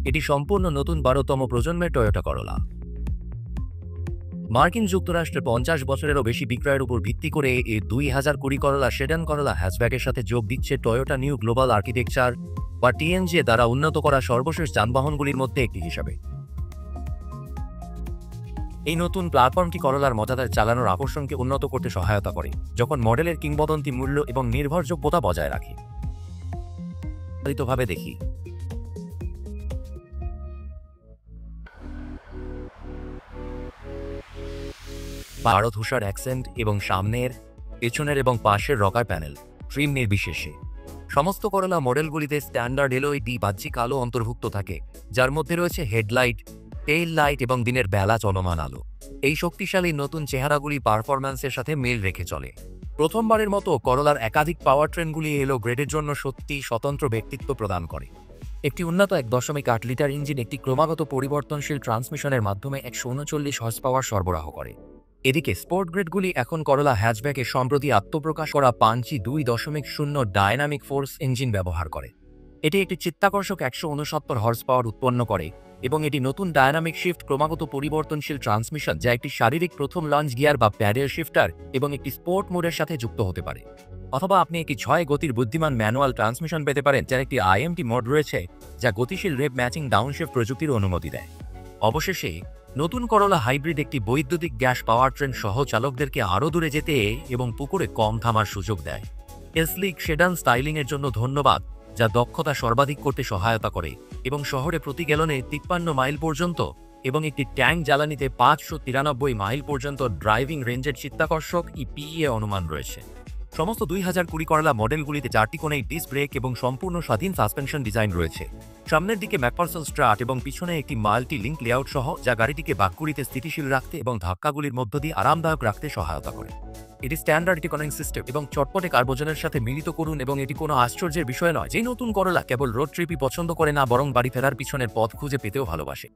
এটি সম্পূর্ণ নতুন 12তম প্রজন্মের টয়োটা করোলা। মার্কিন যুক্তরাষ্ট্রে 50 বছরেরও বেশি বিক্রয়ের উপর ভিত্তি করে এই 2020 করোলা সেডান করোলা হ্যাচব্যাকের সাথে যোগ দিচ্ছে টয়োটা নিউ গ্লোবাল আর্কিটেকচার বা টিএনজি দ্বারা উন্নত করা সর্বশেষ যানবাহনগুলির মধ্যে একটি হিসাবে। এই নতুন প্ল্যাটফর্মটি করোলার মজাদার চালানোর আকর্ষণকে উন্নত করতে সহায়তা করে, যখন মডেলের কিংবদন্তি মূল্য এবং নির্ভরযোগ্যতা বজায় রাখে। বিস্তারিতভাবে দেখি। পারদ ধূসর অ্যাকসেন্ট এবং সামনের, পেছনের এবং পাশের রকার প্যানেল ট্রিম নির্বিশেষে সমস্ত করোলা মডেলগুলিতে স্ট্যান্ডার্ড এলইডি বাহ্যিক আলো অন্তর্ভুক্ত থাকে, যার মধ্যে রয়েছে হেডলাইট, টেইল লাইট এবং দিনের বেলা চলমান আলো। এই শক্তিশালী নতুন চেহারাগুলি পারফরম্যান্সের সাথে মিল রেখে চলে। প্রথমবারের মতো করোলার একাধিক পাওয়ার ট্রেনগুলি এলো গ্রেডের জন্য সত্যি স্বতন্ত্র ব্যক্তিত্ব প্রদান করে। একটি উন্নত 1.8 লিটার ইঞ্জিন একটি ক্রমাগত পরিবর্তনশীল ট্রান্সমিশনের মাধ্যমে 139 হর্স পাওয়ার সরবরাহ করে। এদিকে স্পোর্ট গ্রেডগুলি এখন করোলা হ্যাচব্যাকে সম্প্রতি আত্মপ্রকাশ করা পাঞ্চি 2.0 ডায়নামিক ফোর্স ইঞ্জিন ব্যবহার করে। এটি একটি চিত্তাকর্ষক 169 হর্স পাওয়ার উৎপন্ন করে এবং এটি নতুন ডায়নামিক শিফট ক্রমাগত পরিবর্তনশীল ট্রান্সমিশন, যা একটি শারীরিক প্রথম লঞ্চ গিয়ার বা প্যাডেল শিফটার এবং একটি স্পোর্ট মোডের সাথে যুক্ত হতে পারে। অথবা আপনি একটি 6 গতির বুদ্ধিমান ম্যানুয়াল ট্রান্সমিশন পেতে পারেন, যার একটি আইএমটি মোড রয়েছে, যা গতিশীল রেপ ম্যাচিং ডাউনশিফট প্রযুক্তির অনুমতি দেয়। অবশেষে নতুন করোলা হাইব্রিড একটি বৈদ্যুতিক গ্যাস পাওয়ার ট্রেন সহ চালকদেরকে আরও দূরে যেতে এবং পুকুরে কম থামার সুযোগ দেয়। স্লিক সেডান স্টাইলিংয়ের জন্য ধন্যবাদ, যা দক্ষতা সর্বাধিক করতে সহায়তা করে এবং শহরে প্রতি গ্যালনে 53 মাইল পর্যন্ত এবং একটি ট্যাঙ্ক জ্বালানিতে 593 মাইল পর্যন্ত ড্রাইভিং রেঞ্জের চিত্তাকর্ষক ইপিএ অনুমান রয়েছে। সমস্ত 2020 করোলা মডেলগুলিতে 4টি কোণেই ডিস্ক ব্রেক এবং সম্পূর্ণ স্বাধীন সাসপেনশন ডিজাইন রয়েছে। সামনের দিকে ম্যাকফারসন স্ট্রাট এবং পিছনে একটি মাল্টি লিঙ্ক লেআউট সহ, যা গাড়িটিকে বাঁকুড়িতে স্থিতিশীল রাখতে এবং ধাক্কাগুলির মধ্য দিয়ে আরামদায়ক রাখতে সহায়তা করে। এটি স্ট্যান্ডার্ড ইকোনমিক সিস্টেম এবং চটপটে কার্বোজনের সাথে মিলিত করুন এবং এটি কোনো আশ্চর্যের বিষয় নয় যে নতুন করোলা কেবল রোড ট্রিপই পছন্দ করে না, বরং বাড়ি ফেরার পিছনের পথ খুঁজে পেতেও ভালোবাসে।